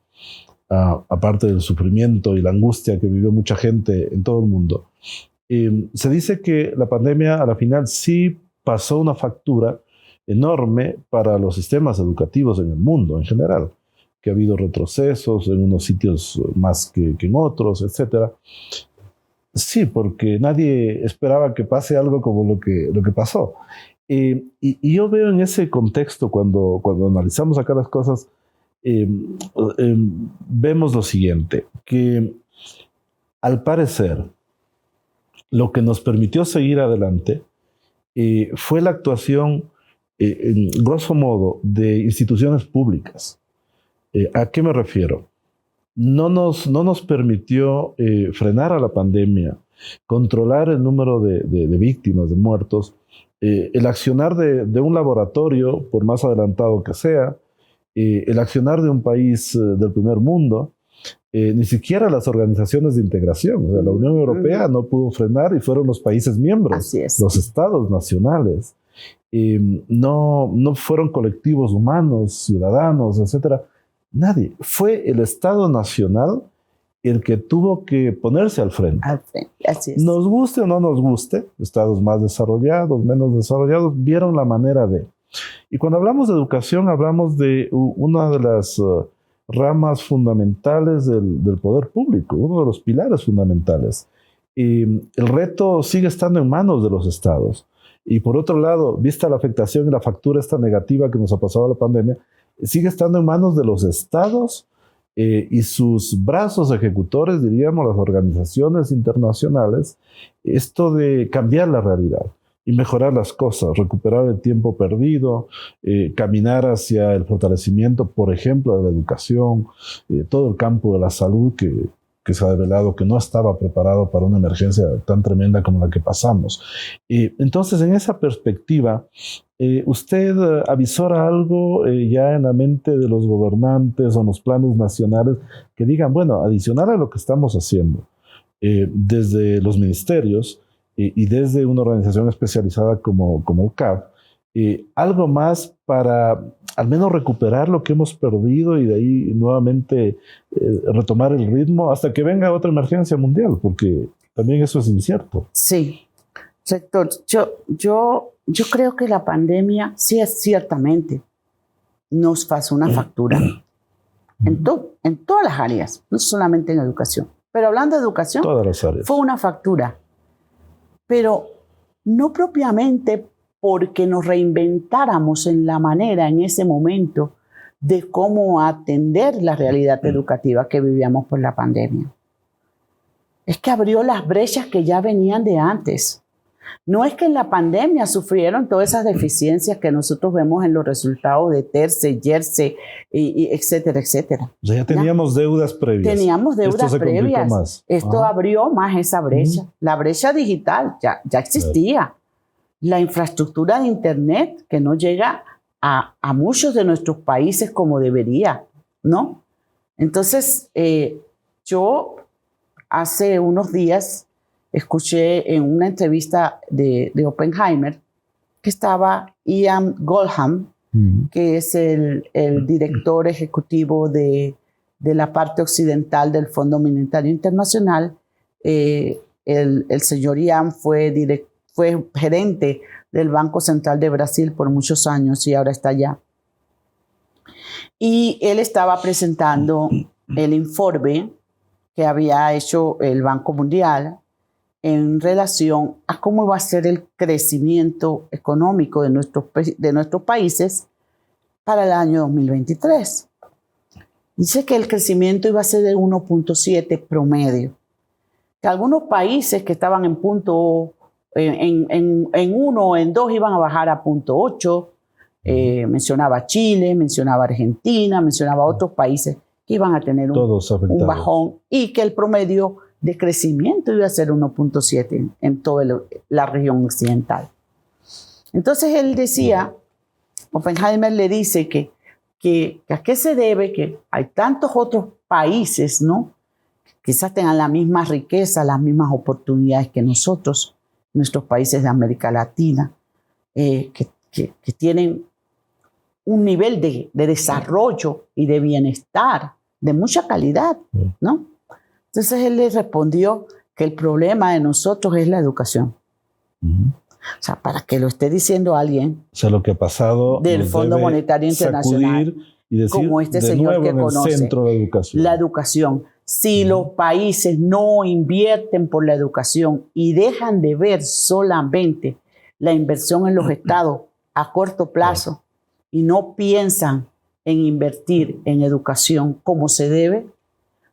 aparte del sufrimiento y la angustia que vivió mucha gente en todo el mundo, se dice que la pandemia a la final sí pasó una factura enorme para los sistemas educativos en el mundo en general, que ha habido retrocesos en unos sitios más que en otros, etc. Sí, porque nadie esperaba que pase algo como lo que pasó. Y yo veo en ese contexto, cuando analizamos acá las cosas, vemos lo siguiente, que al parecer lo que nos permitió seguir adelante fue la actuación en grosso modo, de instituciones públicas. ¿A qué me refiero? No nos permitió frenar a la pandemia, controlar el número de víctimas, de muertos, el accionar de un laboratorio, por más adelantado que sea, el accionar de un país del primer mundo, ni siquiera las organizaciones de integración. O sea, la Unión Europea no pudo frenar y fueron los países miembros, los estados nacionales. No fueron colectivos humanos, ciudadanos, etcétera. Nadie. Fue el Estado Nacional el que tuvo que ponerse al frente. Así es. Nos guste o no nos guste, estados más desarrollados, menos desarrollados, vieron la manera de. Y cuando hablamos de educación, hablamos de una de las ramas fundamentales del poder público, uno de los pilares fundamentales. El reto sigue estando en manos de los estados. Y por otro lado, vista la afectación y la factura esta negativa que nos ha pasado la pandemia, sigue estando en manos de los estados y sus brazos ejecutores, diríamos, las organizaciones internacionales, esto de cambiar la realidad y mejorar las cosas, recuperar el tiempo perdido, caminar hacia el fortalecimiento, por ejemplo, de la educación, todo el campo de la salud que se ha revelado que no estaba preparado para una emergencia tan tremenda como la que pasamos. Entonces, en esa perspectiva, ¿usted avisora algo ya en la mente de los gobernantes o en los planes nacionales que digan, bueno, adicional a lo que estamos haciendo desde los ministerios y desde una organización especializada como el CAF, algo más para al menos recuperar lo que hemos perdido y de ahí nuevamente retomar el ritmo hasta que venga otra emergencia mundial, porque también eso es incierto? Sí, rector, yo creo que la pandemia sí es ciertamente nos pasó una factura en todas las áreas, no solamente en educación. Pero hablando de educación, todas las áreas. Fue una factura, pero no propiamente porque nos reinventáramos en la manera en ese momento de cómo atender la realidad educativa que vivíamos por la pandemia. Es que abrió las brechas que ya venían de antes. No es que en la pandemia sufrieron todas esas deficiencias que nosotros vemos en los resultados de TERCE, YERCE, y etcétera, etcétera. O sea, ya teníamos deudas previas. Teníamos deudas previas. Más. Esto abrió más esa brecha. La brecha digital ya existía. La infraestructura de Internet que no llega a muchos de nuestros países como debería, ¿no? Entonces, yo hace unos días escuché en una entrevista de Oppenheimer que estaba Ian Goldham, que es el director ejecutivo de la parte occidental del Fondo Monetario Internacional. El señor Ian fue gerente del Banco Central de Brasil por muchos años y ahora está allá. Y él estaba presentando el informe que había hecho el Banco Mundial en relación a cómo va a ser el crecimiento económico de nuestros países para el año 2023. Dice que el crecimiento iba a ser de 1.7 promedio. Que algunos países que estaban en punto en 1 o en 2 iban a bajar a 0.8. Mencionaba Chile, mencionaba Argentina, mencionaba otros países que iban a tener un bajón y que el promedio de crecimiento iba a ser 1.7 en toda la región occidental. Entonces él decía, Oppenheimer le dice que a qué se debe que hay tantos otros países, ¿no? Quizás tengan la misma riqueza, las mismas oportunidades que nosotros, nuestros países de América Latina, que tienen un nivel de desarrollo y de bienestar de mucha calidad, ¿no? Entonces él le respondió que el problema de nosotros es la educación. O sea, para que lo esté diciendo alguien, o sea, lo que ha pasado del Fondo Monetario Internacional, y decir, como este señor que conoce centro de educación. La educación. Si los países no invierten por la educación y dejan de ver solamente la inversión en los estados a corto plazo y no piensan en invertir en educación como se debe,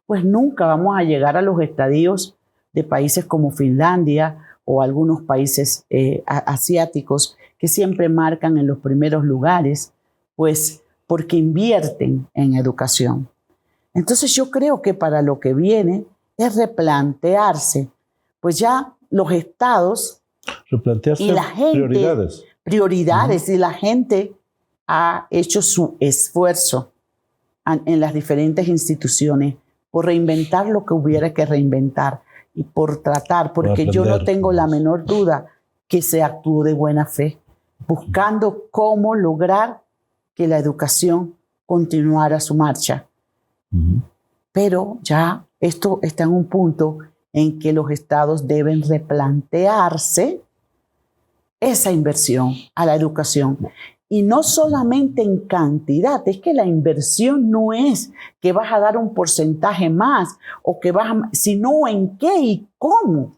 pues nunca vamos a llegar a los estadios de países como Finlandia o algunos países asiáticos que siempre marcan en los primeros lugares, pues porque invierten en educación. Entonces yo creo que para lo que viene es replantearse, pues ya los estados replantearse y la gente, prioridades, y la gente ha hecho su esfuerzo en las diferentes instituciones por reinventar lo que hubiera que reinventar y por tratar, porque yo no tengo la menor duda que se actúe de buena fe, buscando cómo lograr que la educación continuara su marcha. Pero ya esto está en un punto en que los estados deben replantearse esa inversión a la educación. Y no solamente en cantidad, es que la inversión no es que vas a dar un porcentaje más, o que sino en qué y cómo.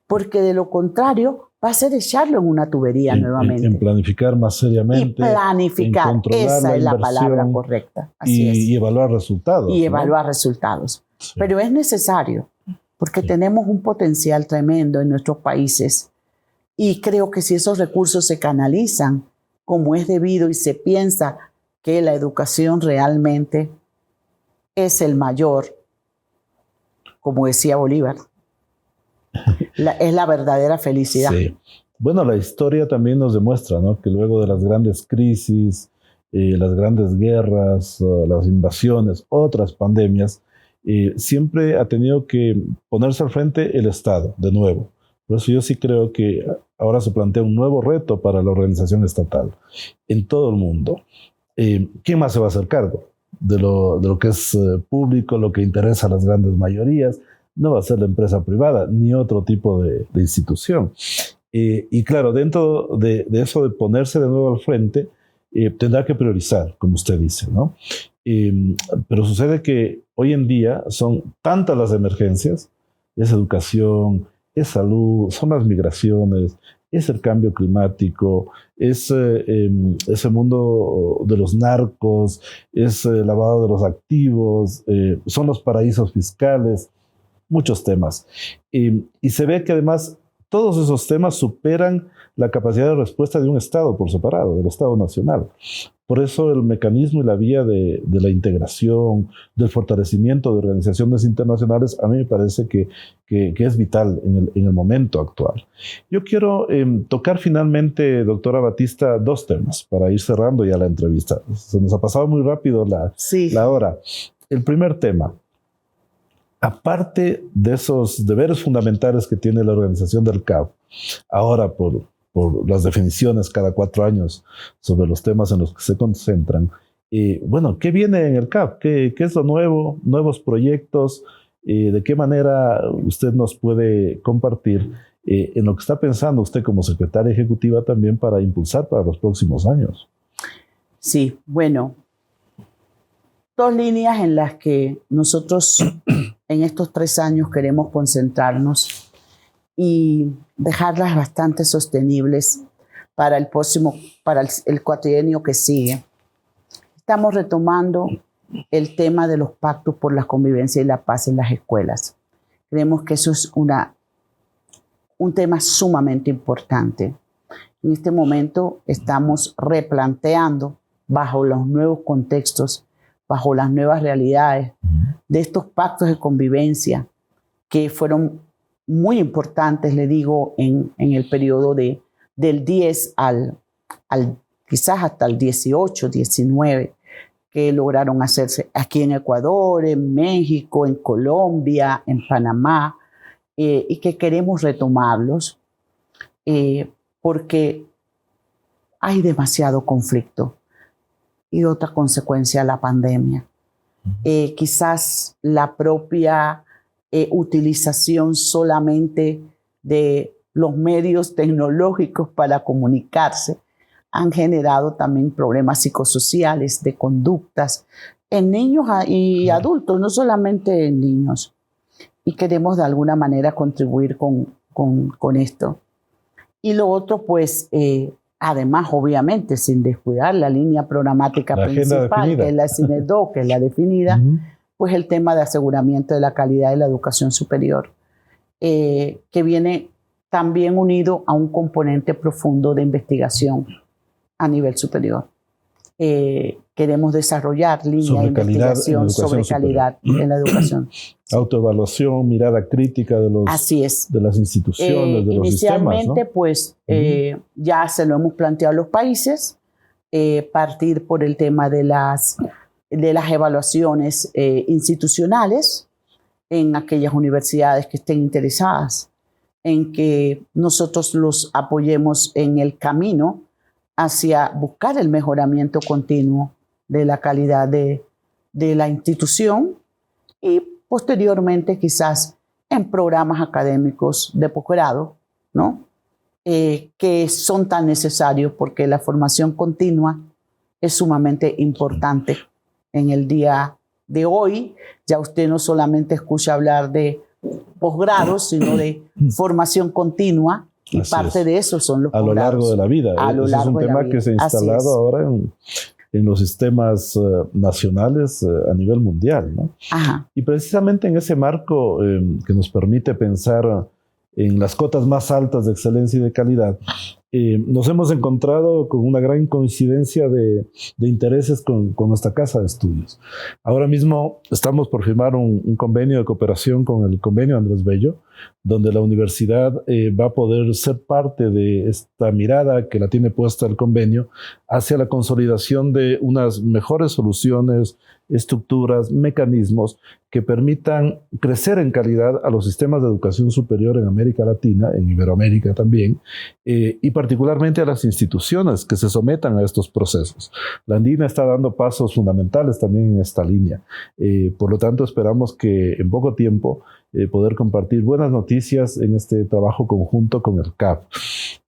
Porque de lo contrario va a ser echarlo en una tubería nuevamente. En planificar más seriamente. Y planificar, esa es la palabra correcta. Así es. Y evaluar resultados. Y evaluar resultados. Sí. Pero es necesario, porque tenemos un potencial tremendo en nuestros países. Y creo que si esos recursos se canalizan como es debido y se piensa que la educación realmente es el mayor, como decía Bolívar, es la verdadera felicidad. Sí. Bueno, la historia también nos demuestra, ¿no?, que luego de las grandes crisis, las grandes guerras, las invasiones, otras pandemias, siempre ha tenido que ponerse al frente el Estado, de nuevo. Por eso yo sí creo que ahora se plantea un nuevo reto para la organización estatal en todo el mundo. ¿Quién más se va a hacer cargo de lo que es público, lo que interesa a las grandes mayorías? No va a ser la empresa privada ni otro tipo de institución. Y claro, dentro de eso de ponerse de nuevo al frente, tendrá que priorizar, como usted dice, ¿no? Pero sucede que hoy en día son tantas las emergencias, es educación, es salud, son las migraciones, es el cambio climático, es ese mundo de los narcos, es el lavado de los activos, son los paraísos fiscales, muchos temas. Y se ve que además todos esos temas superan la capacidad de respuesta de un Estado por separado, del Estado nacional. Por eso el mecanismo y la vía de la integración, del fortalecimiento de organizaciones internacionales, a mí me parece que es vital en el momento actual. Yo quiero tocar finalmente, doctora Batista, dos temas para ir cerrando ya la entrevista. Se nos ha pasado muy rápido la hora. El primer tema, aparte de esos deberes fundamentales que tiene la organización del CAP, ahora por las definiciones cada 4 años sobre los temas en los que se concentran, bueno, ¿qué viene en el CAP? ¿Qué es lo nuevo? ¿Nuevos proyectos? ¿De qué manera usted nos puede compartir en lo que está pensando usted como secretaria ejecutiva también para impulsar para los próximos años? Sí, bueno, 2 líneas en las que nosotros en estos 3 años queremos concentrarnos y dejarlas bastante sostenibles para el cuatrienio que sigue. Estamos retomando el tema de los pactos por la convivencia y la paz en las escuelas. Creemos que eso es un tema sumamente importante. En este momento estamos replanteando bajo los nuevos contextos, bajo las nuevas realidades de estos pactos de convivencia que fueron muy importantes, le digo, en el periodo del 10 al quizás hasta el 18, 19, que lograron hacerse aquí en Ecuador, en México, en Colombia, en Panamá, y que queremos retomarlos porque hay demasiado conflicto y otra consecuencia, la pandemia. Quizás la propia utilización solamente de los medios tecnológicos para comunicarse han generado también problemas psicosociales, de conductas en niños y adultos, no solamente en niños. Y queremos de alguna manera contribuir con esto. Y lo otro, pues, además, obviamente, sin descuidar la línea programática principal, que es la CINESDO, que es la definida, pues el tema de aseguramiento de la calidad de la educación superior, que viene también unido a un componente profundo de investigación a nivel superior. Queremos desarrollar líneas de investigación sobre calidad en la educación. Autoevaluación, mirada crítica de Así es. De las instituciones, de los sistemas, ¿no? Inicialmente, pues, ya se lo hemos planteado a los países, partir por el tema de las evaluaciones institucionales en aquellas universidades que estén interesadas en que nosotros los apoyemos en el camino hacia buscar el mejoramiento continuo de la calidad de la institución y posteriormente quizás en programas académicos de posgrado, ¿no? Que son tan necesarios porque la formación continua es sumamente importante en el día de hoy. Ya usted no solamente escucha hablar de posgrados, sino de formación continua, y Así parte es. de eso son los posgrados. A lo largo de la vida. Ese es un tema que se ha instalado ahora en los sistemas nacionales a nivel mundial, ¿no? Ajá. Y precisamente en ese marco que nos permite pensar en las cotas más altas de excelencia y de calidad, nos hemos encontrado con una gran coincidencia de intereses con nuestra casa de estudios. Ahora mismo estamos por firmar un convenio de cooperación con el Convenio Andrés Bello, donde la universidad va a poder ser parte de esta mirada que la tiene puesta el convenio hacia la consolidación de unas mejores soluciones, estructuras, mecanismos que permitan crecer en calidad a los sistemas de educación superior en América Latina, en Iberoamérica también, y particularmente a las instituciones que se sometan a estos procesos. La Andina está dando pasos fundamentales también en esta línea. Por lo tanto, esperamos que en poco tiempo poder compartir buenas noticias en este trabajo conjunto con el CAP.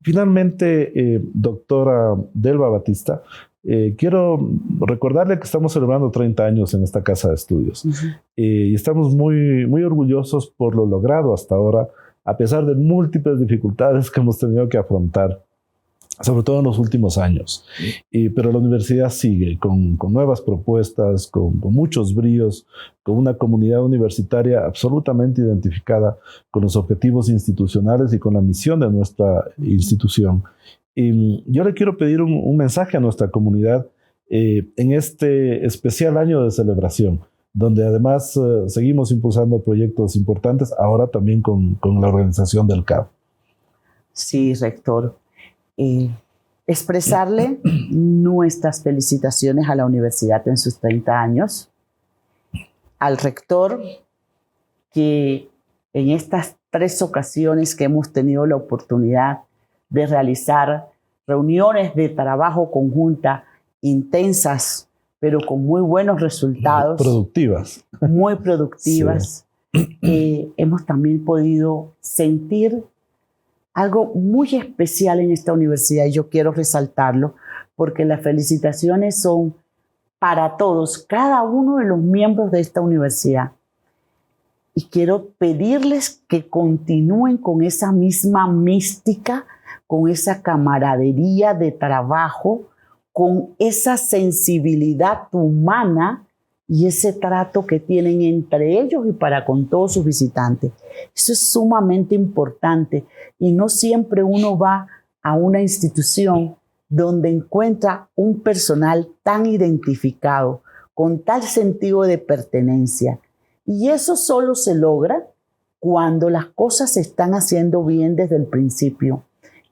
Finalmente, doctora Delva Batista, quiero recordarle que estamos celebrando 30 años en esta casa de estudios. Y estamos muy, muy orgullosos por lo logrado hasta ahora, a pesar de múltiples dificultades que hemos tenido que afrontar, sobre todo en los últimos años. Pero la universidad sigue con nuevas propuestas, con muchos bríos, con una comunidad universitaria absolutamente identificada con los objetivos institucionales y con la misión de nuestra institución. Y yo le quiero pedir un mensaje a nuestra comunidad en este especial año de celebración, donde además seguimos impulsando proyectos importantes, ahora también con la organización del CAP. Sí, rector. Expresarle nuestras felicitaciones a la universidad en sus 30 años, al rector que en estas 3 ocasiones que hemos tenido la oportunidad de realizar reuniones de trabajo conjunta intensas, pero con muy buenos resultados. Productivas. Muy productivas. Sí. Hemos también podido sentir algo muy especial en esta universidad y yo quiero resaltarlo porque las felicitaciones son para todos, cada uno de los miembros de esta universidad. Y quiero pedirles que continúen con esa misma mística, con esa camaradería de trabajo, con esa sensibilidad humana y ese trato que tienen entre ellos y para con todos sus visitantes. Eso es sumamente importante y no siempre uno va a una institución donde encuentra un personal tan identificado, con tal sentido de pertenencia. Y eso solo se logra cuando las cosas se están haciendo bien desde el principio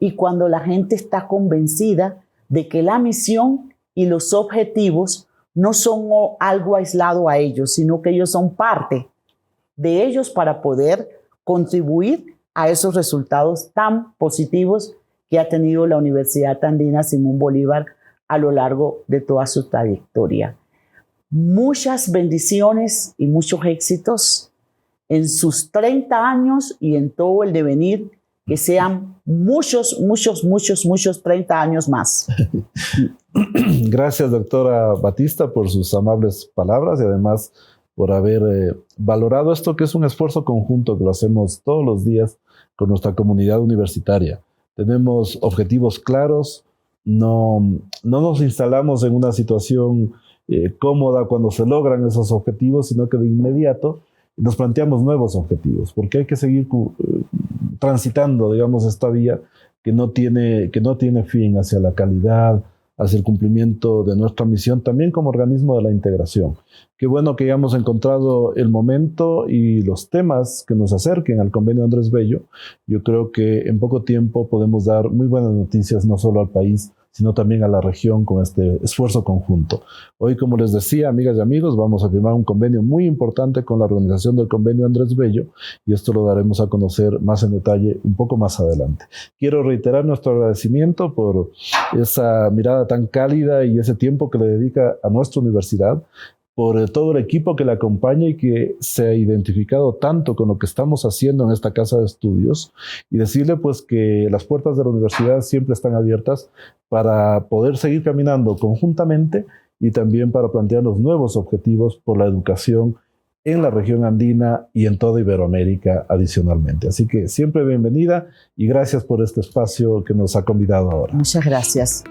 y cuando la gente está convencida de que la misión y los objetivos no son algo aislado a ellos, sino que ellos son parte de ellos para poder contribuir a esos resultados tan positivos que ha tenido la Universidad Andina Simón Bolívar a lo largo de toda su trayectoria. Muchas bendiciones y muchos éxitos en sus 30 años y en todo el devenir, que sean muchos 30 años más. Gracias, doctora Batista, por sus amables palabras y además por haber valorado esto que es un esfuerzo conjunto que lo hacemos todos los días con nuestra comunidad universitaria. Tenemos objetivos claros, no nos instalamos en una situación cómoda cuando se logran esos objetivos, sino que de inmediato nos planteamos nuevos objetivos, porque hay que seguir transitando, digamos, esta vía que no tiene fin hacia la calidad, hacia el cumplimiento de nuestra misión, también como organismo de la integración. Qué bueno que hayamos encontrado el momento y los temas que nos acerquen al convenio Andrés Bello. Yo creo que en poco tiempo podemos dar muy buenas noticias, no solo al país, sino también a la región con este esfuerzo conjunto. Hoy, como les decía, amigas y amigos, vamos a firmar un convenio muy importante con la organización del convenio Andrés Bello, y esto lo daremos a conocer más en detalle un poco más adelante. Quiero reiterar nuestro agradecimiento por esa mirada tan cálida y ese tiempo que le dedica a nuestra universidad, por todo el equipo que le acompaña y que se ha identificado tanto con lo que estamos haciendo en esta casa de estudios, y decirle pues que las puertas de la universidad siempre están abiertas para poder seguir caminando conjuntamente y también para plantear los nuevos objetivos por la educación en la región andina y en toda Iberoamérica adicionalmente. Así que siempre bienvenida y gracias por este espacio que nos ha convidado ahora. Muchas gracias.